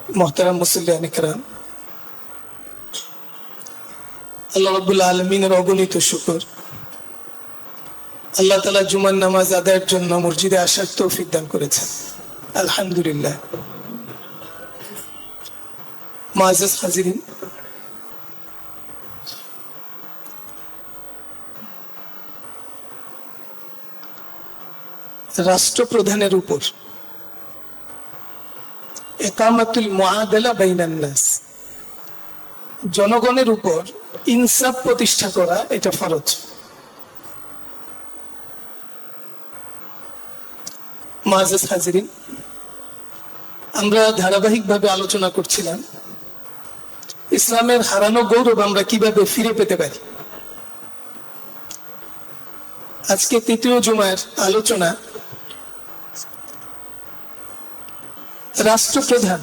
মোহতারাম মুসল্লিয়ান ইকরাম, আল্লাহ রাব্বুল আলামিনের অগণিত শুকর। আল্লাহ তাআলা জুমার নামাজ আদায়ের জন্য মসজিদে আসার তৌফিক দান করেছেন, আলহামদুলিল্লাহ। মুআজ্জাজ হাজিরিন, রাষ্ট্রপ্রধানের উপর ইকামাতুল মুআদালা বাইনান নাস, জনগণের উপর ইনসাফ প্রতিষ্ঠা করা এটা ফরজ। মুআজ্জাজ হাজিরিন, আমরা ধারাবাহিকভাবে আলোচনা করছিলাম ইসলামের হারানো গৌরব আমরা কিভাবে ফিরে পেতে পারি। আজকে তৃতীয় জুমার আলোচনা, রাষ্ট্রপ্রধান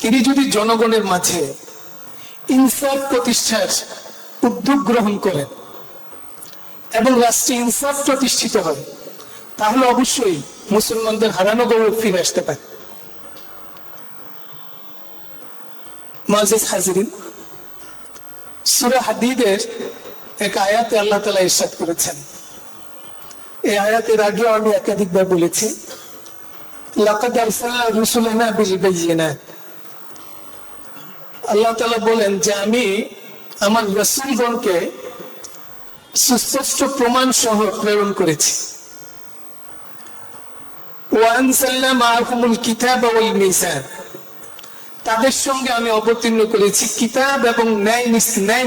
তিনি যদি জনগণের মাঝে ইনসাফ প্রতিষ্ঠার উদ্যোগ গ্রহণ করেন এবং রাষ্ট্রে ইনসাফ প্রতিষ্ঠিত হয়, তাহলে অবশ্যই মুসলমানদের হারানো গৌরব ফিরে আসতে পারে। মুআজ্জাজ হাজিরিন, সূরা হাদীদের এক আয়াতে আল্লাহ তাআলা ইরশাদ করেছেন, এই আয়াতের আগে আমি একাধিকবার বলেছি, লাকাদ আরসালনা রুসুলানা বিল বায়িনাত। আল্লাহ তাআলা বলেন যে আমি আমার রাসূলগণকে সুস্পষ্ট প্রমাণ সহ প্রেরণ করেছি। ওয়া আনজালনা মাআহুমুল কিতাবা ওয়াল মিজান, তাদের সঙ্গে আমি অবতীর্ণ করেছি কিতাব এবং ন্যায়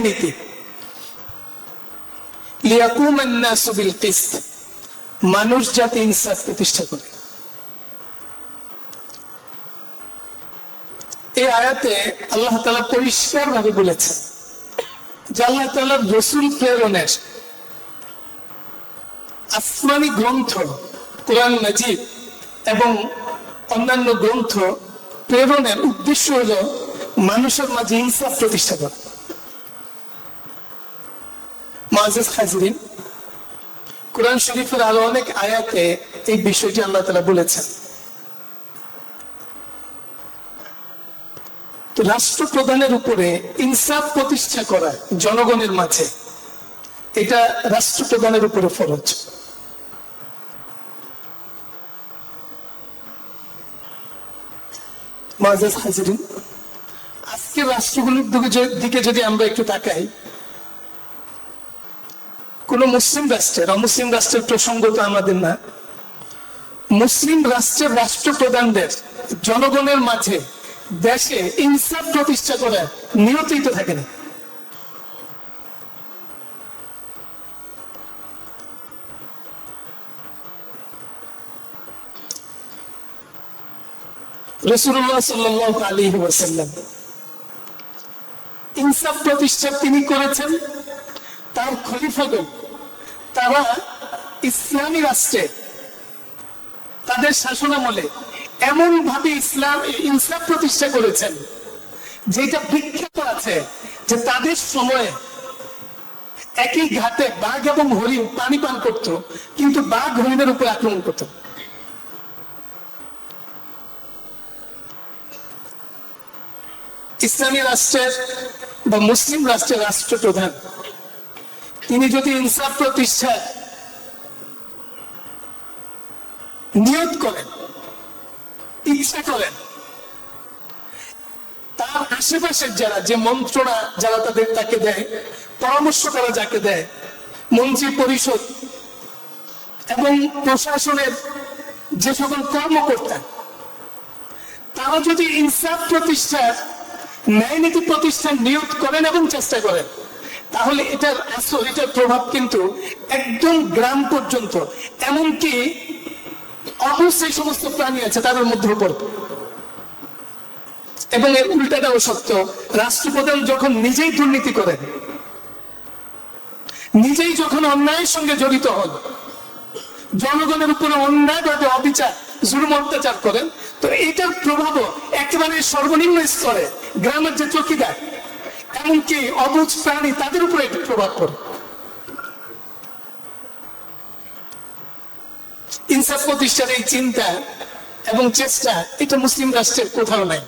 নীতি। লিয়াকুমান নাসু বিল কিসত, মানুষ যাতে ইনসাফ প্রতিষ্ঠা করে। এই আয়াতে আল্লাহ তাআলা পরিষ্কার ভাবে বলেছেন যে আল্লাহ তাআলার রাসূল প্রেরণের আসমানী গ্রন্থ কোরআন মাজিদ এবং অন্যান্য গ্রন্থ প্রেরণের উদ্দেশ্য হলো মানুষের মাঝে ইনসাফ প্রতিষ্ঠা করা। মুআজ্জাজ হাজিরিন, কোরআন শরীফের আরো অনেক আয়াতে এই বিষয়টি আল্লাহ তাআলা বলেছেন। তো রাষ্ট্রপ্রধানের উপরে ইনসাফ প্রতিষ্ঠা করা জনগণের মাঝে, এটা রাষ্ট্রপ্রধানের উপরে ফরজ। মুআজ্জাজ হাজিরিন, আজকে রাষ্ট্রগুলোর দিকে যদি আমরা একটু তাকাই, কোন মুসলিম রাষ্ট্রের, অমুসলিম রাষ্ট্রের প্রসঙ্গ তো আমাদের না, মুসলিম রাষ্ট্রের রাষ্ট্রপ্রধানদের জনগণের মাঝে দেশে ইনসাফ প্রতিষ্ঠা করে নিয়ন্ত্রিত থাকে না। রাসূলুল্লাহ সাল্লাল্লাহু আলাইহি ওয়াসাল্লাম ইনসাফ প্রতিষ্ঠা তিনি করেছেন। তার খলিফাগণ তারা ইসলামী রাষ্ট্রে তাদের শাসনামলে এমন ভাবে ইনসাফ প্রতিষ্ঠা করেছেন যেটা বিখ্যাত আছে যে তাদের সময়ে একই ঘাটে বাঘ এবং হরিণ পানি পান করত, কিন্তু বাঘ হরিণের উপর আক্রমণ করত। ইসলামী রাষ্ট্রের বা মুসলিম রাষ্ট্রের রাষ্ট্রপ্রধান তিনি যদি ইনসাফ প্রতিষ্ঠায় নিয়ত করেন, ইচ্ছা করেন, তার আশেপাশের যারা, যে মন্ত্রণা যারা তাকে দেয়, পরামর্শ করা যাকে দেয়, মন্ত্রী পরিষদ এবং প্রশাসনের যে সকল কর্মকর্তা, তারা যদি ইনসাফ প্রতিষ্ঠার, ন্যায় নীতি প্রতিষ্ঠার নিয়ত করেন এবং চেষ্টা করেন, তাহলে এটার আসল, এটার প্রভাব কিন্তু একদম গ্রাম পর্যন্ত, এমনকি অবশ্যই সমস্ত প্রাণী আছে তাদের মধ্যে পড়বে। এবং এর উল্টাটাও সত্য, রাষ্ট্রপ্রধান যখন নিজেই দুর্নীতি করেন, নিজেই যখন অন্যায়ের সঙ্গে জড়িত হন, জনগণের উপরে অন্যায়ভাবে অবিচার, জুলুম অত্যাচার করেন, তো এটার প্রভাবও একেবারে সর্বনিম্ন স্তরে গ্রামের যে চৌকিদার, এমনকি অবুঝ প্রাণী, তাদের উপরে একটু প্রভাব পড়ে। ইনসাফ প্রতিষ্ঠার এই চিন্তা এবং চেষ্টা, এটা মুসলিম রাষ্ট্রের কোথাও নাই।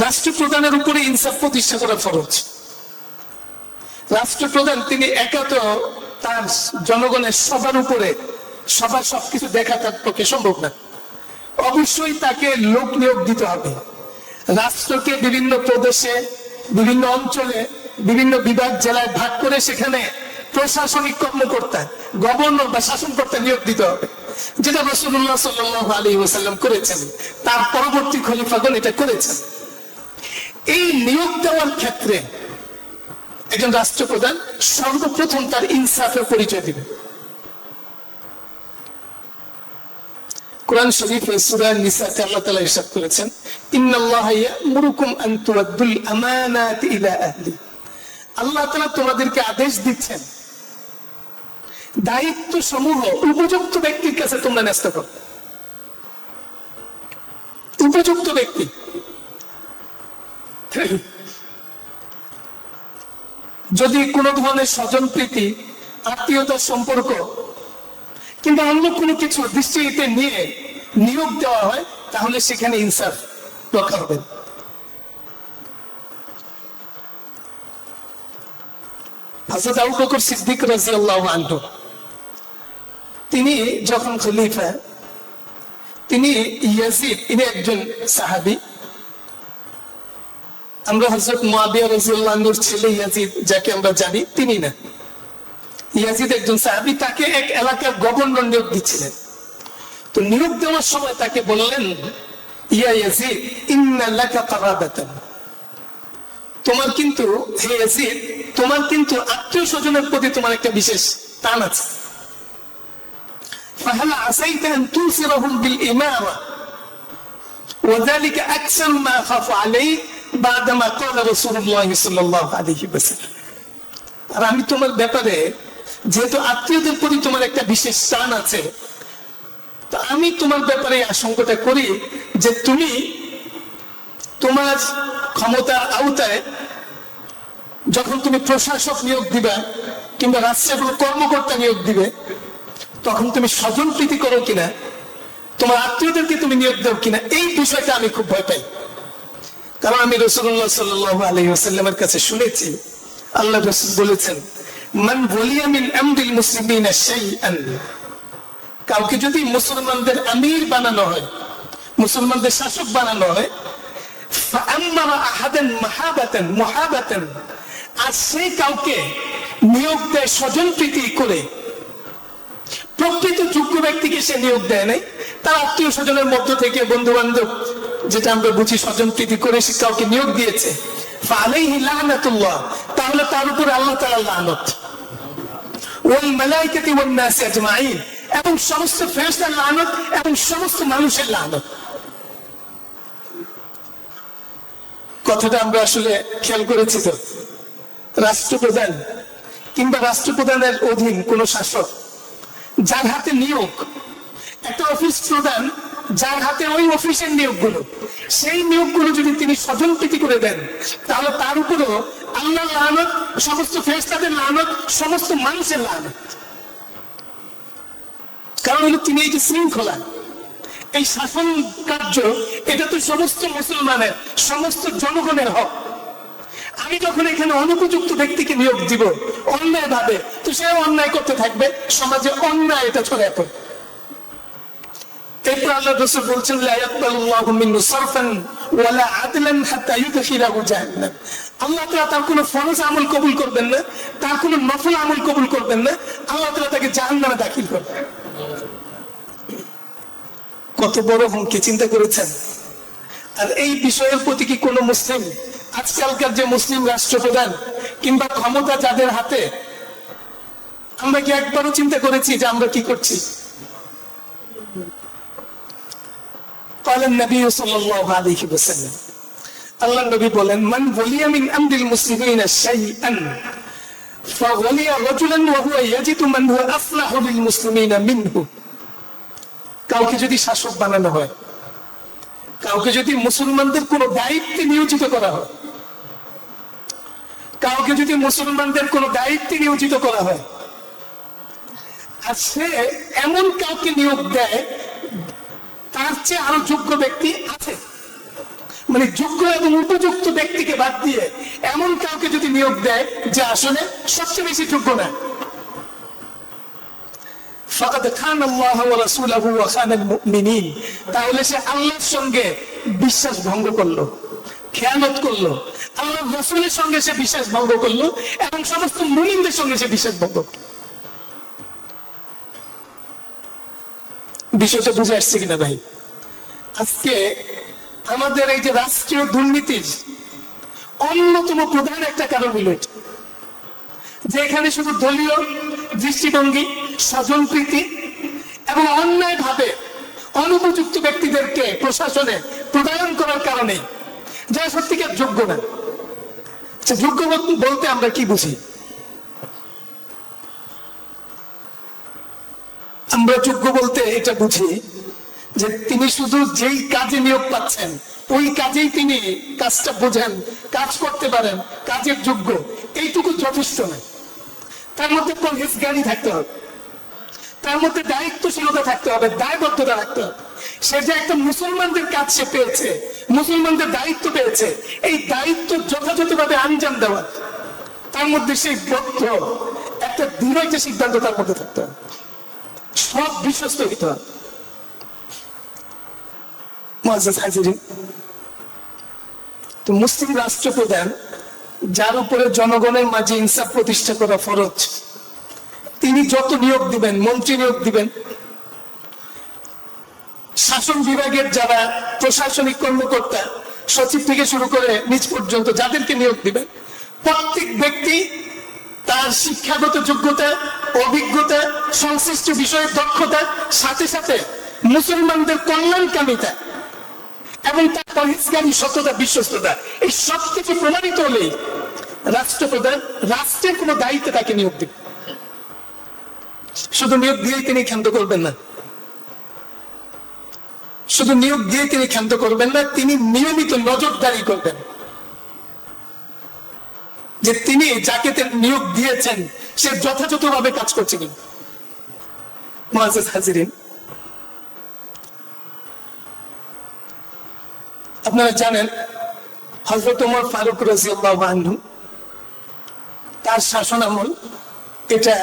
রাষ্ট্রপ্রধানের উপরে ইনসাফ প্রতিষ্ঠা করা ফরজ। রাষ্ট্রপ্রধান তিনি একা তো তার জনগণের সবার উপরে সবার সবকিছু দেখা তার পক্ষে সম্ভব না। অবশ্যই তাকে লোক নিয়োগ দিতে হবে। রাষ্ট্রকে বিভিন্ন প্রদেশে, বিভিন্ন অঞ্চলে, বিভিন্ন বিভাগ জেলায় ভাগ করে সেখানে প্রশাসনিক কর্মকর্তা, গভর্নর বা শাসনকর্তা নিয়োগ দিতে হবে, যেটা রাসূলুল্লাহ সাল্লাল্লাহু আলাইহি ওয়াসাল্লাম করেছেন, তার পরবর্তী খলিফাগণ এটা করেছেন। এই নিয়োগ দেওয়ার ক্ষেত্রে একজন রাষ্ট্রপ্রধান সর্বপ্রথম তার ইনসাফের পরিচয় দিবে। কোরআন শরীফে সূরা নিসাতে আল্লাহ তাআলা ইরশাদ করেছেন, ইন্নাল্লাহা ইয়া'মুরুকুম আন তুআদ্দুল আমানাতি ইলা আহলি। আল্লাহ তাআলা তোমাদেরকে আদেশ দিচ্ছেন দায়িত্ব সমূহ উপযুক্ত ব্যক্তির কাছে তোমরা ন্যস্ত করো। উপযুক্ত ব্যক্তি। যদি কোনো ধরনের স্বজন প্রীতি, আত্মীয়তার সম্পর্ক কিংবা অন্য কোনো কিছু দৃষ্টিতে নিয়ে নিয়োগ দেওয়া হয়, তাহলে সেখানে ইনসাফ রক্ষা হবে। হযরত আবু বকর সিদ্দিক রাদিয়াল্লাহু আনহু তিনি যখন খলিফা, তিনি ইয়াজিদ, ইনি একজন সাহাবী। আমরা হযরত মুআবিয়া রাদিয়াল্লাহু আনহুর ছেলে ইয়াজিদ যাকে আমরা জানি, তিনি না। ইয়াজিদ একজন সাহাবী, তাকে এক এলাকার গভর্নর নিয়োগ দিচ্ছিলেন। তো নিয়োগ দেওয়ার সময় তাকে বললেন, ইয়া ইয়াজিদ ইন্না লাকা কারাবাতান, তোমার কিন্তু, হে ইয়াজিদ, তোমার কিন্তু আত্মীয় স্বজনের প্রতি তোমার একটা বিশেষ টান আছে। ফাহাল আসাইতা আন তুসিরহুম বিল ইমামা ওয়া যালিকা আকসার মা খাফু আলাইক বাদামা ক্বালা রাসূলুল্লাহ সাল্লাল্লাহু আলাইহি ওয়াসাল্লাম। আর আমি তোমার ব্যাপারে, যেহেতু আত্মীয়দের প্রতি তোমার একটা বিশেষ টান আছে, তো আমি তোমার ব্যাপারে আশঙ্কাটা করি যে তুমি তোমার ক্ষমতার আওতায় যখন তুমি প্রশাসক নিয়োগ দিবে কিংবা রাষ্ট্রের কোনো কর্মকর্তা নিয়োগ দিবে, তখন তুমি স্বজন প্রীতি করো কিনা, তোমার আত্মীয়দেরকে তুমি নিয়োগ দাও কিনা, এই বিষয়টা আমি খুব ভয় পাই। কারণ আমি রাসূলুল্লাহ সাল্লাল্লাহু আলাইহি ওয়াসাল্লামের কাছে শুনেছি, আল্লাহ রাসূল বলেছেন, মান ওয়ালিয়া মিন আমরিল মুসলিমিনা শাইআন, কাউকে যদি মুসলমানদের আমির বানানো হয়, মুসলমানদের শাসক বানানো হয়, ফাআম্মারা আহাদান মুহাবাতান, আর সে কাউকে নিয়োগ দেয় স্বজন প্রীতি করে, প্রকৃত যোগ্য ব্যক্তিকে সে নিয়োগ দেয় নাই, তার আত্মীয় স্বজনের মধ্য থেকে, বন্ধু বান্ধব যেটা আমরা বুঝি স্বজন প্রীতি করে সে কাউকে নিয়োগ দিয়েছে, ফাআলাইহি লানাতুল্লাহ, তাহলে তার উপর আল্লাহ তাআলার লানত, ওয়াল মালায়েকাতি ওয়ান নাস আজমাইন, এবং সমস্ত ফেরেশতার লানত এবং সমস্ত মানুষের লানত। কথাটা আমরা আসলে খেয়াল করেছি তো? রাষ্ট্রপ্রধান কিংবা রাষ্ট্রপ্রধানের অধীন কোন শাসক যার হাতে নিয়োগ, একটা অফিস প্রধান যার হাতে ওই অফিসের নিয়োগগুলো, সেই নিয়োগগুলো যদি তিনি স্বজন প্রীতি করে দেন, তাহলে তার উপরও আল্লাহর লানত, সমস্ত ফেরেশতাদের লানত, সমস্ত মানুষের লানত। কারণ হলো তিনি এই যে শৃঙ্খলা, এই শাসন কার্য, এটা তো সমস্ত মুসলমানের, সমস্ত জনগণের হক। আমি যখন এখানে অনুপযুক্ত ব্যক্তিকে নিয়োগ দিব অন্যায় ভাবে, তো সে অন্যায় করতে থাকবে, সমাজে অন্যায় এটা ছড়িয়ে পড়বে। এরপর আল্লাহ রাসূল বলছেন, লা ইয়াকবালুল্লাহু মিনহু সারফান ওয়ালা আদলান হাত্তা ইউদখিলাহু জাহান্নাম। আল্লাহ তাআলা তার কোনো ফরজ আমল কবুল করবেন না, তার কোনো নফল আমল কবুল করবেন না, আল্লাহ তাআলা তাকে জাহান্নামে দাখিল করবেন। কত বড় হুমকি, চিন্তা করেছেন? আর এই বিষয়ের প্রতি কি কোনো মুসলিম, আজকালকার যে মুসলিম রাষ্ট্রপ্রধান কিংবা ক্ষমতা যাদের হাতে, আমরা কি একবারও চিন্তা করেছি যে আমরা কি করছি? নবী সাল্লাল্লাহু আলাইহি ওয়াসাল্লাম, আল্লাহর নবী বলেন, মান ওয়ালিয়া মিন আমরিল মুসলিমিনা শাইআন ফাওয়ালিয়া রাজুলান ওয়া হুয়া ইয়াজিদু মান হুয়া আফলাহু বিল মুসলিমিনা মিনহু। কাউকে যদি শাসক বানানো হয়, কাউকে যদি মুসলমানদের কোন দায়িত্বে নিয়োজিত করা হয়, কাউকে যদি মুসলমানদের কোন দায়িত্বে নিয়োজিত করা হয়, আর সে এমন কাউকে নিয়োগ দেয় তার চেয়ে আরো যোগ্য ব্যক্তি আছে, মানে যোগ্য এবং উপযুক্ত ব্যক্তিকে বাদ দিয়ে এমন কাউকে যদি নিয়োগ দেয় যে আসলে সবচেয়ে বেশি যোগ্য না, ফাকাদ খান আল্লাহ ওয়া রাসূলুহু ওয়া খানাল মুমিনিন, তাহলে সে আল্লাহর সঙ্গে বিশ্বাস ভঙ্গ করলো, খেয়ানত করলো, আল্লাহর রাসূলের সঙ্গে সে বিশ্বাস ভঙ্গ করলো এবং সমস্ত মুমিনদের সঙ্গে সে বিশ্বাস ভঙ্গ করলো। বিষয়টা বুঝে আসছে কিনা ভাই? আজকে আমাদের এই যে রাষ্ট্রীয় দুর্নীতির অন্যতম প্রধান একটা কারণ হলো এটা, যে এখানে শুধু দলীয় দৃষ্টিভঙ্গি, স্বজনপ্রীতি এবং অন্যায় ভাবে অনুপযুক্ত ব্যক্তিদেরকে প্রশাসনে প্রদায়ন করার কারণে যারা সত্যিকার যোগ্য না। যোগ্য বলতে আমরা কি বুঝি? আমরা যোগ্য বলতে এটা বুঝি যে তিনি শুধু যেই কাজে নিয়োগ পাচ্ছেন ওই কাজেই তিনি কাজটা বোঝেন, কাজ করতে পারেন, কাজের যোগ্য, এইটুকু যথেষ্ট নয়। তার মধ্যে পরহেজগারি থাকতে হবে, তার মধ্যে দায়িত্বশীলতা থাকতে হবে, দায়বদ্ধতা রাখতে হবে। সে যে একটা মুসলমানদের কাজ সে পেয়েছে, মুসলমানদের দায়িত্ব পেয়েছে, এই দায়িত্ব যথাযথভাবে আঞ্জাম দেওয়া, তার মধ্যে সেই বদ্ধ একটা দৃঢ় যে সিদ্ধান্ত তার মধ্যে থাকতে হবে, সব বিশ্বস্ত হইতে হবে। তো মুসলিম রাষ্ট্রপ্রধান, যার উপরে জনগণের মাঝে ইনসাফ প্রতিষ্ঠা করা ফরজ, তিনি যত নিয়োগ দিবেন, মন্ত্রী নিয়োগ দিবেন, শাসন বিভাগের যারা প্রশাসনিক কর্মকর্তা, সচিব থেকে শুরু করে নিচ পর্যন্ত যাদেরকে নিয়োগ দিবেন, প্রত্যেক ব্যক্তি তার শিক্ষাগত যোগ্যতা, অভিজ্ঞতা, সংশ্লিষ্ট বিষয়ের দক্ষতা, সাথে সাথে মুসলমানদের কল্যাণকামিতা এবং তার পরহেজগারী, সততা, বিশ্বস্ততা, এই সব কিছু প্রমাণিত হলে রাষ্ট্রপ্রধান রাষ্ট্রের কোন দায়িত্বে তাকে নিয়োগ দিবে। শুধু নিয়োগ দিয়ে তিনি ক্ষান্ত করবেন না, শুধু নিয়োগ দিয়ে তিনি ক্ষান্ত করবেন না, তিনি নিয়মিত নজরদারি করবেন যে তিনি যাকে নিয়োগ দিয়েছেন সে যথাযথভাবে কাজ করছে কিনা। মুআজ্জাজ হাজিরিন, আপনারা জানেন হযরত ওমর ফারুক রাদিয়াল্লাহু আনহু, তার শাসন আমল এটা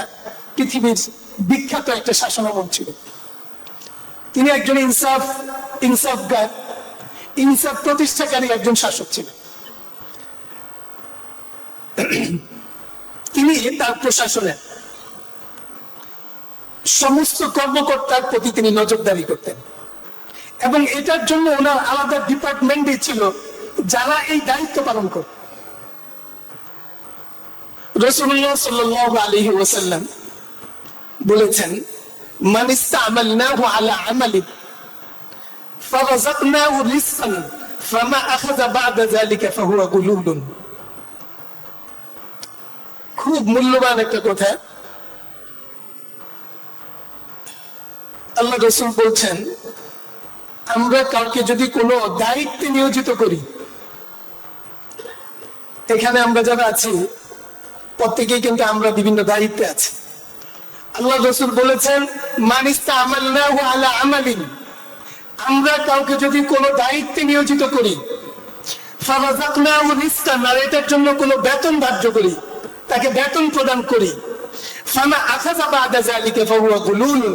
পৃথিবীর বিখ্যাত একটা শাসন আমল ছিল। তিনি একজন ইনসাফগার, ইনসাফ প্রতিষ্ঠাকারী একজন শাসক ছিলেন। তিনি তার প্রশাসনে সমস্ত কর্মকর্তার প্রতি তিনি নজরদারি করতেন এবং এটার জন্য ওনার আলাদা ডিপার্টমেন্টই ছিল যারা এই দায়িত্ব পালন করত। রাসূলুল্লাহ সাল্লাল্লাহু আলাইহি ওয়াসাল্লাম বলেছেন, মান ইসতা'মালনাহু আলা আমালি ফারাযাকনাহু রিজকান ফামা আখাযা বা'দা যালিকা ফাহুয়া গুলুলুন। খুব মূল্যবান একটা কথা। আল্লাহ রাসূল বলছেন, আমরা কাউকে যদি কোনো দায়িত্বে নিয়োজিত করি, এখানে আমরা যারা আছি প্রত্যেকেই কিন্তু আমরা বিভিন্ন দায়িত্বে আছি। আল্লাহ রাসূল বলেছেন, মান ইসতা'মালনাহু আলা আমালিন, আমরা কাউকে যদি কোনো দায়িত্বে নিয়োজিত করি, ফারাযাকনাহু রিজকান, আর এটার জন্য কোনো বেতন ধার্য করি, তাকে বেতন প্রদান করি, ফামা আখাযা বা'দা যালিকা ফাহুয়া গুলুলুন,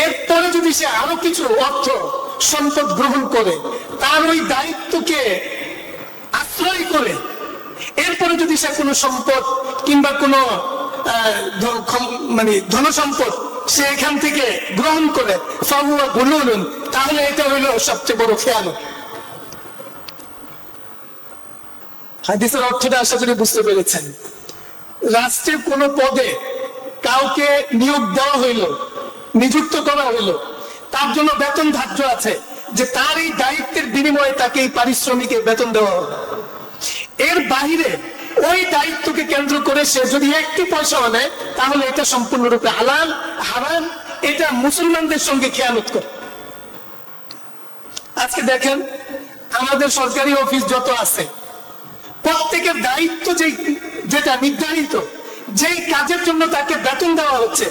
এরপরে যদি সে আরো কিছু অর্থ সম্পদ গ্রহণ করে, তার ওই দায়িত্বকে আশ্রয় করে এরপরে যদি সে কোনো সম্পদ কিংবা কোনো মানে ধনসম্পদ সে এখান থেকে গ্রহণ করে, ফাহুয়া গুলুলুন, তাহলে এটা হইল সবচেয়ে বড় খেয়ানত। হাদিসের অর্থটা আশা করি বুঝতে পেরেছেন। রাষ্ট্রের কোন পদে কাউকে নিয়োগ দেওয়া হইল, নিযুক্ত করা হইল, তার জন্য বেতন ধার্য আছে যে তার এই দায়িত্বের বিনিময়ে তাকে এই পারিশ্রমিকের বেতন দেওয়া হবে। এর বাহিরে ওই দায়িত্বকে কেন্দ্র করে সে যদি একটি পয়সা নেয় তাহলে এটা সম্পূর্ণরূপে হালাল, হারাম, এটা মুসলমানদের সঙ্গে খেয়ানত করে। আজকে দেখেন আমাদের সরকারি অফিস যত আছে প্রত্যেকের দায়িত্ব যেটা নির্ধারিত, যেই কাজের জন্য তাকে বেতন দেওয়া হচ্ছে,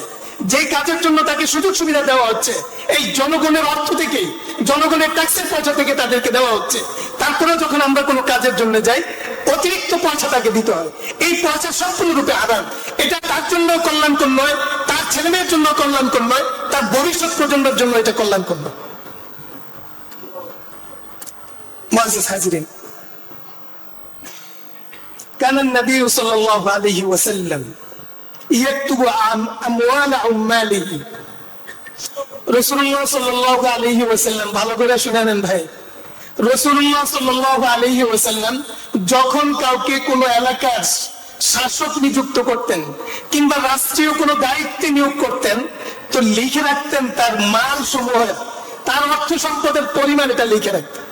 যেই কাজের জন্য তাকে সুযোগ সুবিধা দেওয়া হচ্ছে, এই জনগণের অর্থ থেকে, জনগণের ট্যাক্সের পয়সা থেকে তাদেরকে দেওয়া হচ্ছে। তারপরে যখন আমরা কোনো কাজের জন্য যাই অতিরিক্ত পয়সা তাকে দিতে হয়। এই পয়সা সম্পূর্ণরূপে হারাম। এটা তার জন্য কল্যাণকর নয়, তার ছেলে মেয়ের জন্য কল্যাণকর নয়, তার ভবিষ্যৎ প্রজন্মের জন্য এটা কল্যাণকর নয়। মুআজ্জিজ হাজিরিন, কান নবী সাল্লাল্লাহু আলাইহি ওয়াসাল্লাম ইয়াকতুবু আমওয়াল উম্মালিহি। রাসূলুল্লাহ সাল্লাল্লাহু আলাইহি ওয়াসাল্লাম, ভালো করে শুনেন ভাই, রাসূলুল্লাহ সাল্লাল্লাহু আলাইহি ওয়াসাল্লাম যখন কাউকে কোনো এলাকার শাসক নিযুক্ত করতেন কিংবা রাষ্ট্রীয় কোনো দায়িত্বে নিয়োগ করতেন, তো লিখে রাখতেন তার মাল সমূহের, তার অর্থ সম্পদের পরিমাণ এটা লিখে রাখতেন।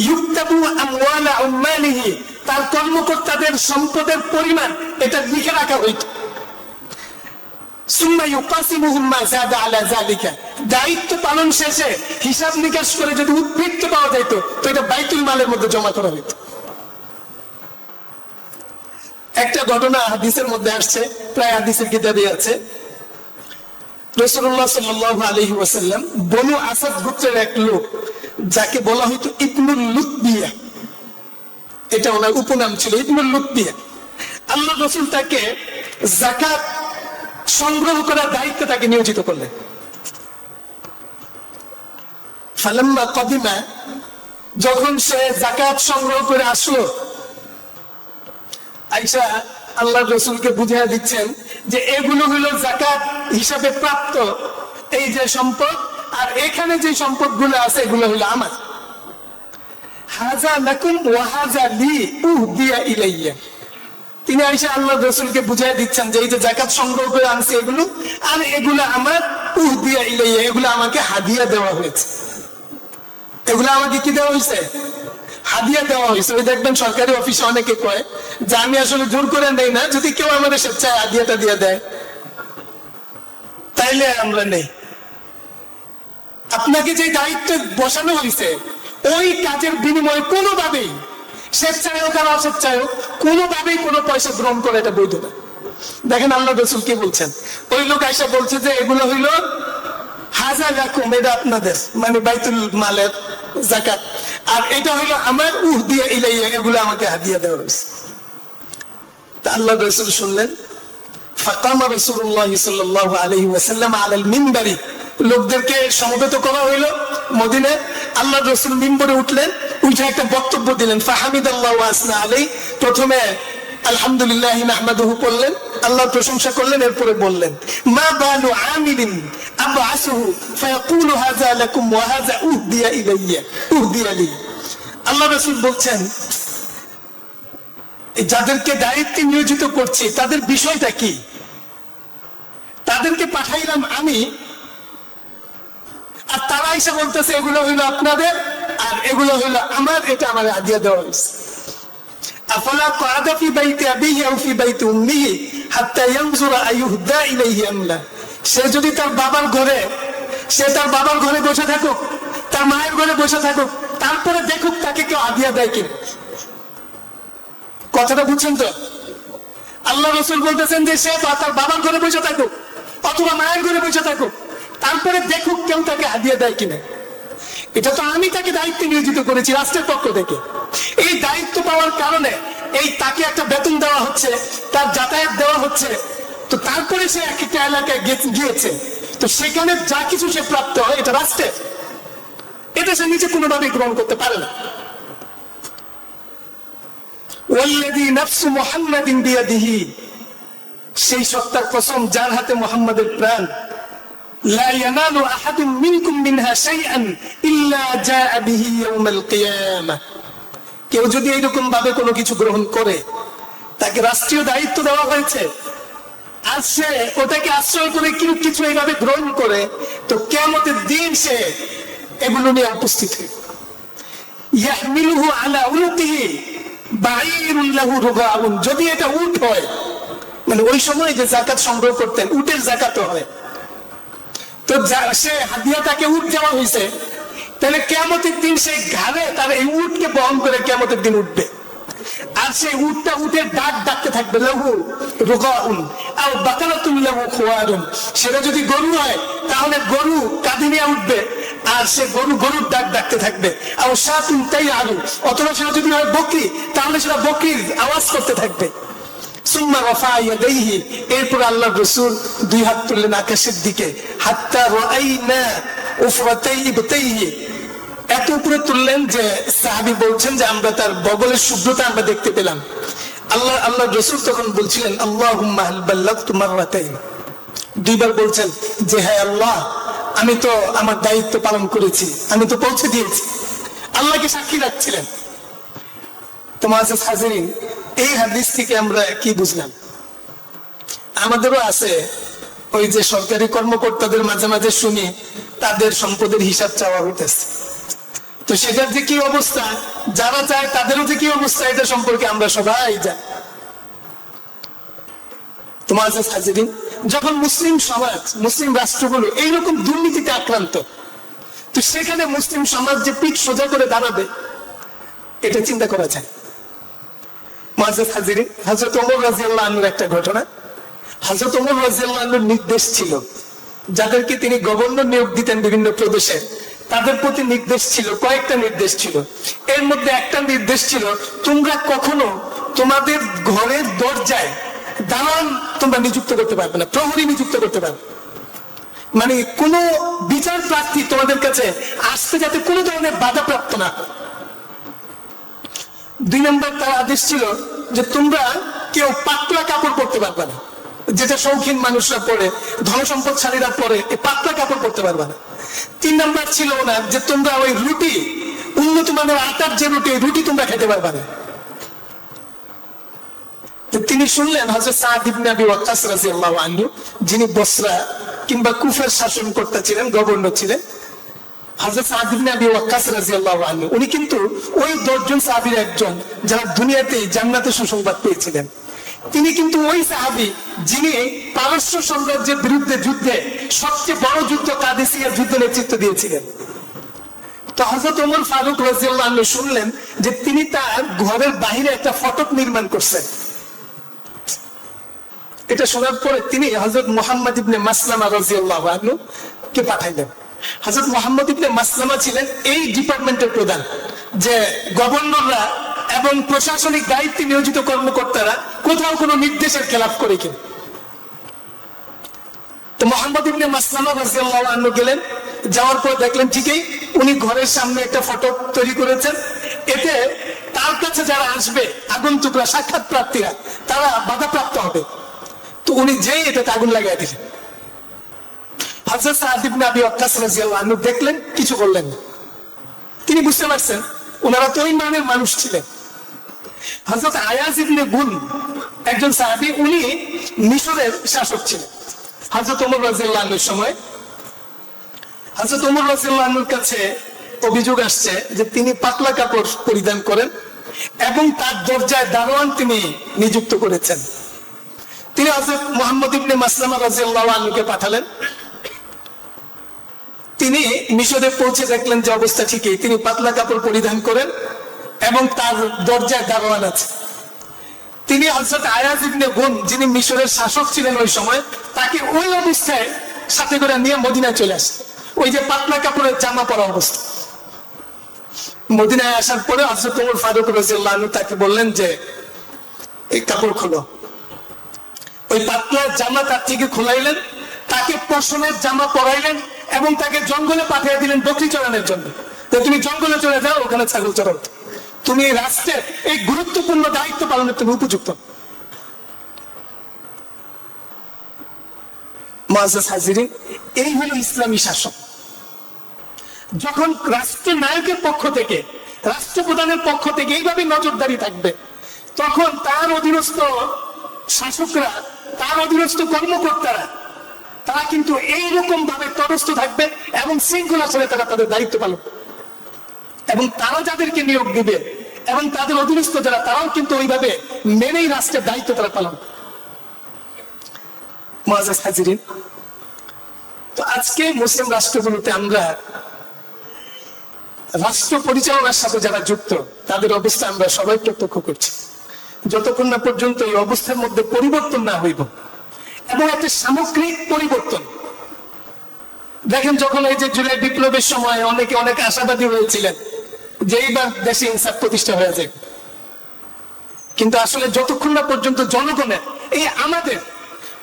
ইউক্তাবু আমওয়ালা উম্মালিহি, তার কর্মকর্তাদের সম্পদের পরিমাণ এটা লিখে রাখা হইত। সুম্মা ইউকাসিমুহুম মা যাদা আলা যালিকা, দায়িত্ব পালন শেষে হিসাব নিকাশ করে যদি উদ্বৃত্ত পাওয়া যেত তো এটা বাইতুল মালের মধ্যে জমা করা হইত। একটা ঘটনা হাদিসের মধ্যে আসছে, প্রায় হাদিসের কিতাবে আছে। রাসূলুল্লাহ সাল্লাল্লাহু আলাইহি ওয়াসাল্লাম বনু আসাদ গোত্রের এক লোক যাকে বলা হইতো ইবনুল লুতবিয়া, এটা ওনার উপনাম ছিল, ইবনুল লুতবিয়া। আল্লাহ রাসূল তাকে যাকাত সংগ্রহ করার দায়িত্বে তাকে নিয়োজিত করলেন। ফালাম্মা কদিমা, যখন সে যাকাত সংগ্রহ করে আসলো, আয়েশা আল্লাহর রাসূলকে বুঝিয়ে দিচ্ছেন যে এগুলো হলো যাকাত হিসাবে প্রাপ্ত এই যে সম্পদ, আর এখানে যে সম্পদগুলো আছে এগুলো হলো আমার। হাযা লাকুম ওয়া হাযা লি উহদিয়া ইলাইয়া, তিনি আয়েশা আল্লাহর রাসূলকে বুঝিয়ে দিচ্ছেন যে এই যে যাকাত সংগ্রহ করে আনছি এগুলো, আর এগুলো আমার, উহদিয়া ইলাইয়া, এগুলো আমাকে হাদিয়া দেওয়া হয়েছে। এগুলো আমাকে কি দেওয়া হয়েছে? হাদিয়া দেওয়া হয়েছে। ওই দেখবেন সরকারি অফিসে অনেকে কয় যে আমি আসলে জোর করে নেই না, যদি কেউ আমাদের স্বেচ্ছায় হাদিয়াটা দিয়ে দেয় তাইলে আমরা নেই। আপনাকে যে দায়িত্ব বসানো হয়েছে ওই কাজের বিনিময়ে কোনোভাবেই, স্বেচ্ছায় হোক আর অস্বেচ্ছায় হোক, কোনোভাবেই কোনো পয়সা গ্রহণ করে এটা বৈধ না। দেখেন আল্লাহ রাসূল কি বলছেন, ওই লোক আয়েশা বলছে যে এগুলো হইল হাযা লাকুম, এটা আপনাদের, মানে বাইতুল মালের যাকাত, আর এটা হইলো আমার, উহদিয়া ইলাইয়া, এগুলো আমাকে হাদিয়া দেওয়া হয়েছে। তা আল্লাহ রাসূল শুনলেন। ফাকামা রাসূলুল্লাহ সাল্লাল্লাহু আলাইহি ওয়াসাল্লাম আলাল মিনবারি, লোকদেরকে সমবেত করা হইলো মদিনায়। আল্লাহ রাসূল মিম্বরে উঠলেন, উঠে একটা বক্তব্য দিলেন। ফাহামিদাল্লাহু ওয়া আসনা আলাইহি, প্রথমে আলহামদুলিল্লাহ নাহমাদুহু পড়লেন, আল্লাহর প্রশংসা করলেন, এরপরে বললেন মা বালু আমিলিন আবআসুহু ফায়াকুলু হাযা লাকুম ওয়া হাযা উহদিয়া ইলাইয়া উহদিয়া লি। আল্লাহ রাসূল বলছেন যাদেরকে দায়িত্বে নিয়োজিত করছি তাদের বিষয়টা কি? তাদেরকে পাঠাইলাম আমি, আর তারা এসে বলতেছে এগুলো হইলো আপনাদের আর এগুলো হইলো আমার, এটা আমার হাদিয়া দেওয়া হয়েছে। আফালা ক্বাদা ফি বাইতি আবিহি আও ফি বাইতি উম্মিহি হাত্তা ইয়ানজুরা আইয়ুহদা ইলাইহি আম লা, সে যদি তার বাবার ঘরে, সে তার বাবার ঘরে বসে থাকুক, তার মায়ের ঘরে বসে থাকুক, তারপরে দেখুক তাকে কেউ হাদিয়া দেয় কিনা। কথাটা বুঝছেন তো? আল্লাহ রাসূল বলতেছেন যে সে তার বাবার ঘরে বসে থাকুক অথবা মায়ের ঘরে বসে থাকুক, তারপরে দেখুক কেউ তাকে হাদিয়া দেয় কিনা। এটা তো আমি তাকে দায়িত্বে নিয়োজিত করেছি রাষ্ট্রের পক্ষ থেকে। এই দায়িত্ব পাওয়ার কারণে এই তাকে একটা বেতন দেওয়া হচ্ছে, তার যাতায়াত দেওয়া হচ্ছে, তো তারপরে সে একটা এলাকায় গিয়েছে, তো সেখানে যা কিছু সে প্রাপ্ত হয় এটা রাষ্ট্রের, এটা সে নিজে কোনোভাবে গ্রহণ করতে পারে না। ওয়াল্লাযী নাফসু মুহাম্মাদিন বিয়াদিহি, সেই সত্তার কসম যার হাতে মুহাম্মাদের প্রাণ, লা ইয়ানালু আহাদুম মিনকুম মিনহা শাইআন ইল্লা জাআ বিহি ইয়াউমাল কিয়ামাহ, কেউ যদি এইরকম ভাবে কোনো কিছু গ্রহণ করে, তাকে রাষ্ট্রীয় দায়িত্ব দেওয়া হয়েছে আর সে ওটাকে আশ্রয় করে কিছু এইভাবে গ্রহণ করে, তো কিয়ামতের দিন সে এগুলো নিয়ে উপস্থিত হয়। ইয়াহমিলুহু আলা উলুকিহি বাঈরুন লাহু রুগাউন, যদি এটা উট হয়, মানে ওই সময় যে যাকাত সংগ্রহ করতেন উটের যাকাত হয়, তো সে হাদিয়া তাকে উট দেওয়া হয়েছে, তাহলে কিয়ামতের দিন সেই ঘাড়ে তার এই উটকে বহন করে কিয়ামতের দিন উঠবে, আর সেই উটটা উটের ডাক ডাকতে থাকবে লাহু রুগাউন আও বাকারাতুন লাহু খুয়ারুন। সেটা যদি গরু হয় তাহলে গরু কাঁধে নিয়ে উঠবে, আর সে গরুর ডাক ডাকতে থাকবে, আর শাতুন তাই আরো, অথবা সেটা যদি হয় বকরি, তাহলে সেটা বকরির আওয়াজ করতে থাকবে। সুম্মা রাফা ইয়াদাইহি, এরপর আল্লাহর রাসূল দুই হাত তুললেন আকাশের দিকে, হাত্তা রাআইনা উফরাতাই ইবতাইহি, এত উপরে তুললেন যে সাহাবী বলছেন যে আমরা তার বগলের শুভ্রতা আমরা দেখতে পেলাম। আল্লাহর রাসূল তখন বলছিলেন আল্লাহুম্মা হাল বাল্লাগতু মাররাতাইন, দুইবার বলছেন যে হ্যাঁ আল্লাহ, আমি তো আমার দায়িত্ব পালন করেছি, আমি তো পৌঁছে দিয়েছি, আল্লাহকে সাক্ষী রাখছিলেন। তো মুআজ্জাজ হাজিরিন, এই হাদিস থেকে আমরা কি বুঝলাম? আমাদেরও আছে ওই যে সরকারি কর্মকর্তাদের মাঝে মাঝে শুনি তাদের সম্পদের হিসাব চাওয়া হইতেছে, তো সেটার যে কি অবস্থা, যারা চায় তাদেরও যে কি অবস্থা, এটা সম্পর্কে আমরা সবাই জানি। তোমার হাজিরিন, যখন মুসলিম সমাজ, মুসলিম রাষ্ট্রগুলো এইরকম দুর্নীতিতে আক্রান্ত, তো সেখানে মুসলিম সমাজ যে পিঠ সোজা করে দাঁড়াবে, এটা চিন্তা করা যায়। মুআজ্জাজ হাজিরিন, হযরত ওমর রাদিয়াল্লাহু আনহুর একটা ঘটনা। হযরত ওমর রাদিয়াল্লাহু আনহুর নির্দেশ ছিল, যাদেরকে তিনি গভর্নর নিয়োগ দিতেন বিভিন্ন প্রদেশে, তাদের প্রতি নির্দেশ ছিল, কয়েকটা নির্দেশ ছিল। এর মধ্যে একটা নির্দেশ ছিল, তোমরা কখনো তোমাদের ঘরের দরজায় দালান তোমরা নিযুক্ত করতে পারবে না, প্রহরী নিযুক্ত করতে পারবে, মানে কোন বিচার প্রার্থী তোমাদের কাছে আসতে যাতে কোনো ধরনের বাধাপ্রাপ্ত না হয়। 2 নম্বর তার আদেশ ছিল যে তোমরা কেউ পাতলা কাপড় পরতে পারবে না, যেটা শৌখিন মানুষরা পরে, ধনসম্পদশালীরা পরে, এই পাতলা কাপড় পরতে পারবে না। 3 নম্বর ছিল না যে তোমরা ওই রুটি, উন্নত মানের আটার যে রুটি তোমরা খেতে পারবে না। তিনি শুনলেন হযরত সাদ ইবনে আবি ওয়াক্কাস রাদিয়াল্লাহু আনহু, যিনি বসরা কিংবা কুফার শাসনকর্তা ছিলেন, গভর্নর ছিলেন, হযরত সাদ ইবনে আবি ওয়াক্কাস রাদিয়াল্লাহু আনহু, উনি কিন্তু ওই 10 জন সাহাবীর একজন যারা দুনিয়াতে জান্নাতের সুসংবাদ পেয়েছিলেন। তিনি কিন্তু ওই সাহাবী যিনি পারস্য সাম্রাজ্যের বিরুদ্ধে যুদ্ধে, সবচেয়ে বড় যুদ্ধ কাদেসিয়ার যুদ্ধে নেতৃত্ব দিয়েছিলেন। তো হযরত ওমর ফারুক রাদিয়াল্লাহু আনহু শুনলেন যে তিনি তার ঘরের বাইরে একটা ফটক নির্মাণ করছেন। এটা শোনার পরে তিনি হযরত মুহাম্মদ ইবনে মাসলামা রাদিয়াল্লাহু আনহু কে পাঠাইলেন। হযরত মুহাম্মদ ইবনে মাসলামা ছিলেন এই ডিপার্টমেন্টের প্রধান, যে গভর্নররা এবং প্রশাসনিক দায়িত্বে নিয়োজিত কর্মকর্তারা কোথাও কোনো নির্দেশের খেলাফ করে কিনা। তো মুহাম্মদ ইবনে মাসলামা রাদিয়াল্লাহু আনহু গেলেন, যাওয়ার পর দেখলেন ঠিকই উনি ঘরের সামনে একটা ফটক তৈরি করেছেন, এতে তার কাছে যারা আসবে আগন্তুকরা, সাক্ষাৎ প্রার্থীরা, তারা বাধাপ্রাপ্ত হবে। তো উনি যেই এটাতে আগুন লাগাই দিলেন। হযরত সাদ ইবনে আবি ওয়াক্কাস রাদিয়াল্লাহু আনহু দেখলেন, কিছু করলেন না। তিনি বুঝতে পারছেন ওনারা তো ওই মানের মানুষ ছিলেন। হযরত আয়াজ ইবনে গুন, একজন সাহাবী, উনি মিশরের শাসক ছিলেন হযরত ওমর রাদিয়াল্লাহু আনহুর সময়। হযরত ওমর রাদিয়াল্লাহু আনহুর কাছে অভিযোগ আসছে যে তিনি পাতলা কাপড় পরিধান করেন এবং তার দরজায় দারোয়ান তিনি নিযুক্ত করেছেন। তিনি হযরত মুহাম্মদ ইবনে মাসলামা রাদিয়াল্লাহু আনহুকে পাঠালেন। তিনি মিশরে পৌঁছে দেখলেন যে অবস্থা ঠিকই, তিনি পাতলা কাপড় পরিধান করেন এবং তার দরজায় দারোয়ান আছে। তিনি হযরত আয়াজ ইবনে গুন, যিনি মিশরের শাসক ছিলেন ওই সময়, তাকে ওই অবস্থায় সাথে করে নিয়ে মদিনায় চলে আসে, ওই যে পাতলা কাপড়ের জামা পরা অবস্থা। মদিনায় আসার পরে হযরত ওমর ফারুক রাদিয়াল্লাহু আনহু তাকে বললেন যে এই কাপড় খোলো। ওই পাতলা জামা তার থেকে খোলাইলেন, তাকে পশমের জামা পরাইলেন এবং তাকে জঙ্গলে পাঠিয়ে দিলেন বকরি চড়ানোর জন্য। তুমি জঙ্গলে চলে যাও, ওখানে ছাগল চড়াও, তুমি এই রাষ্ট্রের এই গুরুত্বপূর্ণ দায়িত্ব পালনের তুমি উপযুক্ত। মুআজ্জাজ হাজিরিন, এই হলো ইসলামী শাসন। যখন রাষ্ট্রের নায়কের পক্ষ থেকে, রাষ্ট্রপ্রধানের পক্ষ থেকে এইভাবে নজরদারি থাকবে, তখন তার অধীনস্থ শাসকরা, তার অধীনস্থ কর্মকর্তারা, তারা কিন্তু এইরকম ভাবে তটস্থ থাকবে এবং শৃঙ্খলা ছেড়ে তারা তাদের দায়িত্ব পালন, এবং তারা যাদেরকে নিয়োগ দিবে এবং তাদের অধীনস্থ যারা, তারাও কিন্তু ওইভাবে মেনেই রাষ্ট্রের দায়িত্ব তারা পালন। মুআজ্জাজ হাজিরিন, তো আজকে মুসলিম রাষ্ট্রগুলোতে আমরা রাষ্ট্র পরিচালনার সাথে যারা যুক্ত, তাদের অবস্থা আমরা সবাই প্রত্যক্ষ করছি। যতক্ষণ না পর্যন্ত এই অবস্থার মধ্যে পরিবর্তন না হইব এবং একটা সামগ্রিক পরিবর্তন, দেখেন যখন এই যে জুলাই বিপ্লবের সময় অনেকে অনেক আশাবাদী হয়েছিলেন যে এইবার দেশে ইনসাফ প্রতিষ্ঠা হয়ে যায়, কিন্তু আসলে যতক্ষণ না পর্যন্ত জনগণের এই আমাদের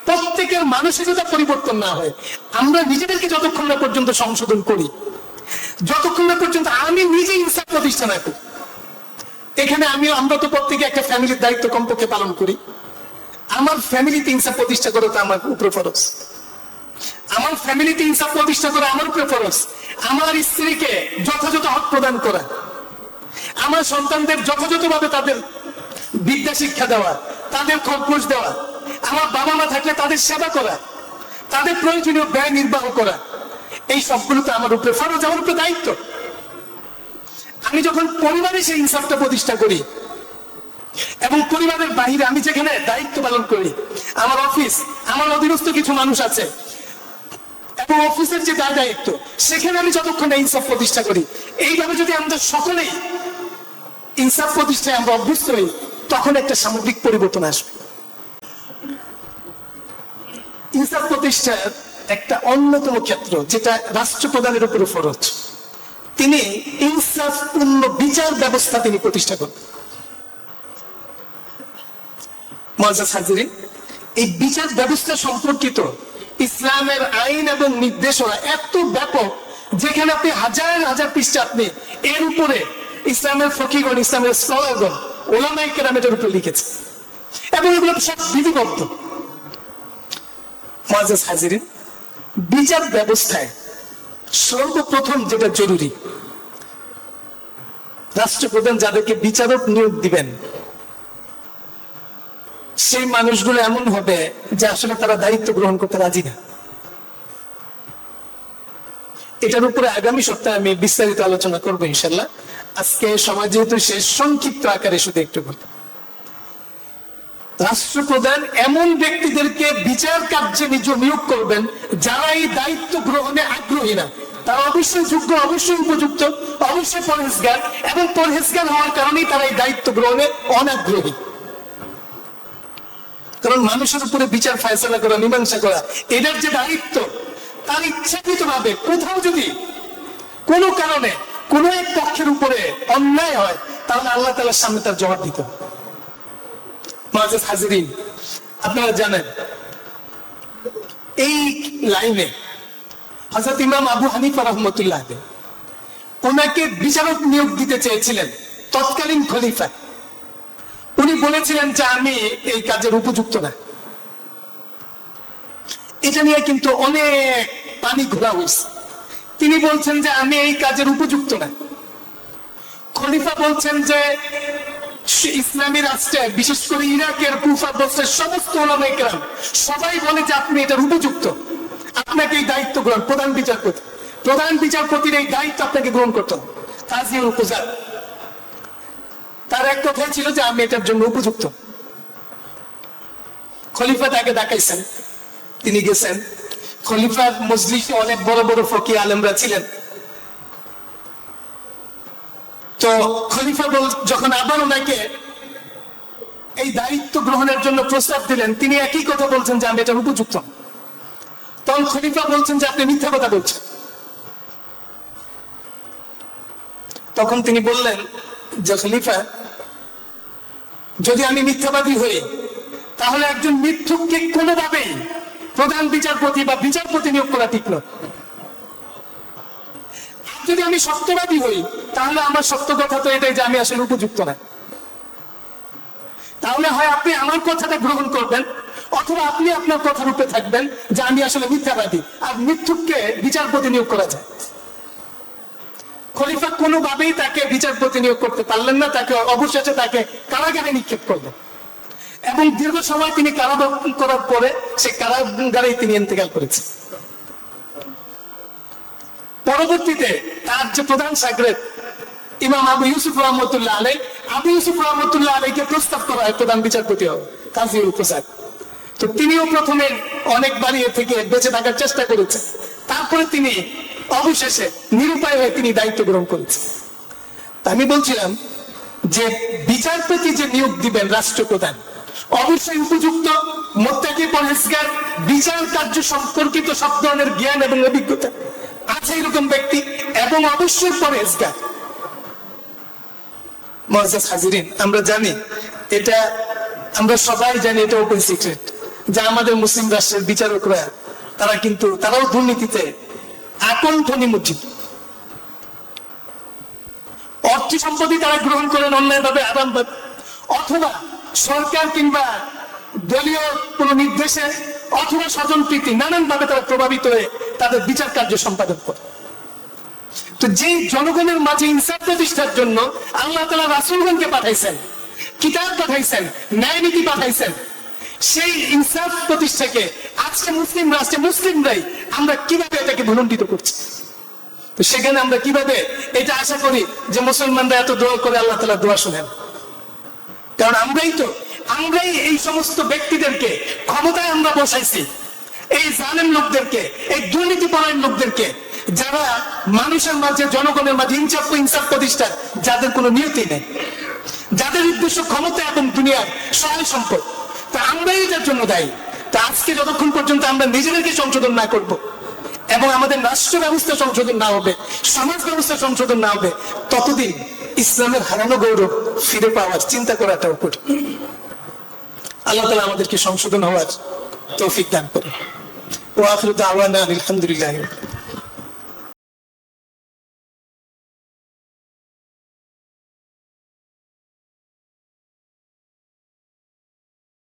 প্রত্যেকের মানসিকতা পরিবর্তন না হয়, আমরা নিজেদেরকে যতক্ষণ না পর্যন্ত সংশোধন করি, যতক্ষণ না পর্যন্ত আমি নিজে ইনসাফ প্রতিষ্ঠা না করি, এখানে আমরা তো প্রত্যেকে একটা ফ্যামিলির দায়িত্ব কমপক্ষে পালন করি। আমার ফ্যামিলিতে ইনসাফ প্রতিষ্ঠা করা তো আমার উপরে ফরজ, আমার ফ্যামিলিতে ইনসাফ প্রতিষ্ঠা করা আমার উপরে ফরজ, আমার স্ত্রীকে যথাযথ হক প্রদান করা, আমার সন্তানদের যথাযথভাবে তাদের বিদ্যা শিক্ষা দেওয়া, তাদের খরচ দেওয়া, আমার বাবা মা থাকলে তাদের সেবা করা, তাদের প্রয়োজনীয় ব্যয় নির্বাহ করা, এই সবগুলো তো আমার উপরে ফরজ, আমার উপরে দায়িত্ব। আমি যখন পরিবারে সেই ইনসাফটা প্রতিষ্ঠা করি এবং পরিবারের বাহিরে আমি যেখানে দায়িত্ব পালন করি, আমার অফিস, আমার অধীনস্থ কিছু মানুষ আছে এবং অফিসের যে দায়িত্ব, সেখানে আমি যতক্ষণ ইনসাফ প্রতিষ্ঠা করি, এইভাবে যদি আমরা সকলেই ইনসাফ প্রতিষ্ঠায় আমরা অভ্যস্ত হই, তখন একটা সামগ্রিক পরিবর্তন আসবে। ইনসাফ প্রতিষ্ঠার একটা অন্যতম ক্ষেত্র যেটা রাষ্ট্রপ্রধানের উপরে ফরজ, তিনি ইনসাফপূর্ণ বিচার ব্যবস্থা তিনি প্রতিষ্ঠা করেন। মুআজ্জাজ হাজিরিন, এই বিচার ব্যবস্থা সম্পর্কিত ইসলামের আইন এবং নির্দেশনা এত ব্যাপক, যেখানে আপনি হাজার হাজার পৃষ্ঠা আপনি এর উপরে ইসলামের ফকিগণ, ইসলামের স্কলারগণ, ওলামায়ে কেরাম এটার উপরে লিখেছে এবং এগুলো সব বিধিবদ্ধ। মুআজ্জাজ হাজিরিন, বিচার ব্যবস্থায় সর্বপ্রথম যেটা জরুরি, রাষ্ট্রপ্রধান যাদেরকে বিচারক নিয়োগ দিবেন, সেই মানুষগুলো এমন হবে যে আসলে তারা দায়িত্ব গ্রহণ করতে রাজি না। এটার উপরে আগামী সপ্তাহে আমি বিস্তারিত আলোচনা করবো ইনশাল্লাহ। আজকে সময় যেহেতু শেষ, সংক্ষিপ্ত আকারে শুধু একটু বলি, রাষ্ট্রপ্রধান এমন ব্যক্তিদেরকে বিচার কার্যে নিয়োগ করবেন যারা এই দায়িত্ব গ্রহণে আগ্রহী না। তারা অবশ্যই যোগ্য, অবশ্যই উপযুক্ত, অবশ্যই পরহেজগার, এবং পরহেজগার হওয়ার কারণেই তারা এই দায়িত্ব গ্রহণে অনাগ্রহী। কারণ মানুষের উপরে বিচার ফায়সালা করা, মীমাংসা করা, এটার যে দায়িত্ব, তার ইচ্ছাকৃত ভাবে কোথাও যদি কোনো কারণে কোনো এক পক্ষের উপরে অন্যায় হয়, তাহলে আল্লাহ তাআলার সামনে তার জবাব দিতে হবে। মুআজ্জাজ হাজিরিন, আপনারা জানেন এই লাইনে হযরত ইমাম আবু হানিফা রাহমাতুল্লাহ আলাইহি ওনাকে বিচারক নিয়োগ দিতে চেয়েছিলেন তৎকালীন খলিফা। উনি বলেছিলেন যে আমি এই কাজের উপযুক্ত না। এটা নিয়ে কিন্তু অনেক পানি ঘোলা হয়েছে। তিনি বলছেন যে আমি এই কাজের উপযুক্ত না। খলিফা বলছেন যে ইসলামী রাষ্ট্রে, বিশেষ করে ইরাকের কুফা বস্রের সমস্ত উলামায়ে কেরাম সবাই বলে যে আপনি এটার উপযুক্ত, আপনাকে এই দায়িত্ব গ্রহণ, প্রধান বিচারপতির এই দায়িত্ব আপনাকে গ্রহণ করতে হবে। কাজী উপজাত তার এক কথা ছিল যে আমি এটার জন্য উপযুক্ত। খলিফা তাকে ডাকাইছেন, তিনি গেছেন। খলিফার মজলিসে অনেক বড় বড় ফকিহ আলেমরা ছিলেন। তো খলিফা যখন আবার ওনাকে এই দায়িত্ব গ্রহণের জন্য প্রস্তাব দিলেন, তিনি একই কথা বলছেন যে আমি এটার উপযুক্ত। তখন খলিফা বলছেন যে আপনি মিথ্যা কথা বলছেন। তখন তিনি বললেন যে খলিফা, যদি আমি মিথ্যাবাদী হই, তাহলে একজন মিথ্যুককে কোনোভাবেই প্রধান বিচারপতি বা বিচারপতি নিয়োগ করা ঠিক নয়। যদি আমি সত্যবাদী হই, তাহলে আমার সত্য কথা তো এটাই যে আমি আসলে উপযুক্ত না। তাহলে হয় আপনি আমার কথাটা গ্রহণ করবেন, অথবা আপনি আপনার কথার উপরে থাকবেন যে আমি আসলে মিথ্যাবাদী। আর মিথ্যুককে বিচারপতি নিয়োগ করা যায়। খলিফা কোনোভাবেই তাকে বিচারপতি নিয়োগ করতে পারলেন না। তাকে অবশেষে তাকে কারাগারে নিক্ষেপ করলেন এবং দীর্ঘ সময় তিনি কারাগার করার পরে সে কারাগারেই তিনি ইন্তেকাল করেছেন। পরবর্তীতে তার যে প্রধান শাগরেদ ইমাম আবু ইউসুফ রহমতুল্লাহ আলাইহি, আবু ইউসুফ রহমতুল্লাহ আলাইহিকে প্রস্তাব করা হয় প্রধান বিচারপতি হবে, কাজী উপজাত। তো তিনিও প্রথমে অনেকবারই এ থেকে বেঁচে থাকার চেষ্টা করেছেন। তারপরে তিনি অবশেষে নিরুপায় হয়ে তিনি দায়িত্ব গ্রহণ করেছেন। আমি বলছিলাম যে বিচারপতি যে নিয়োগ দিবেন রাষ্ট্রপ্রধান, অবশ্যই উপযুক্ত, মুত্তাকি, পরহেজগার, বিচার কার্য সম্পর্কিত সব ধরনের জ্ঞান এবং অভিজ্ঞতা আছে এরকম ব্যক্তি, এবং অবশ্যই পরহেজগার। মুআজ্জাজ হাজিরিন, আমরা জানি, এটা আমরা সবাই জানি, এটা ওপেন সিক্রেট, যে আমাদের মুসলিম রাষ্ট্রের বিচারকরা তারাও দুর্নীতিতে আকণ্ঠ নিমজ্জিত। অর্থ সম্পত্তি তারা গ্রহণ করেন অন্যায়ভাবে, আরামভাবে, অথবা সরকার কিংবা দলীয় কোন নির্দেশে অথবা স্বজনপ্রীতি নানানভাবে তারা প্রভাবিত হয়ে তাদের বিচার কার্য সম্পাদন করে। তো যে জনগণের মাঝে ইনসাফ প্রতিষ্ঠার জন্য আল্লাহ তাআলা রাসূলগণকে পাঠাইছেন, কিতাব পাঠাইছেন, ন্যায় নীতি পাঠাইছেন, সেই ইনসাফ প্রতিষ্ঠাকে আজকে মুসলিম রাষ্ট্রে মুসলিমরাই আমরা কিভাবে এটাকে ভুলণ্ঠিত করছি? তো সেখানে আমরা কিভাবে এটা আশা করি যে মুসলমানরা এত দোয়া করে আল্লাহ তাআলা দোয়া শুনেন? কারণ আমরাই এই সমস্ত ব্যক্তিদেরকে ক্ষমতায় আমরা বসাইছি, এই জালেম লোকদেরকে, এই দুর্নীতিপরায়ণ লোকদেরকে, যারা মানুষের মাঝে, জনগণের মাঝে ইনসাফ প্রতিষ্ঠা, যাদের কোনো নিয়তি নেই, যাদের উদ্দেশ্য ক্ষমতা এবং দুনিয়ার সহায় সম্পদ। তা আমরাই এটার জন্য দায়ী। তা আজকে যতক্ষণ পর্যন্ত আমরা নিজেদেরকে সংশোধন না করব এবং আমাদের রাষ্ট্র ব্যবস্থা সংশোধন না হবে, সমাজ ব্যবস্থা সংশোধন না হবে, ততদিন ইসলামের হারানো গৌরব ফিরে পাওয়ার চিন্তা করাটাও কঠিন। আল্লাহ তাআলা আমাদেরকে সংশোধন হওয়ার তৌফিক দান করে। ওয়া আখিরু দাওয়ানা আলহামদুলিল্লাহ।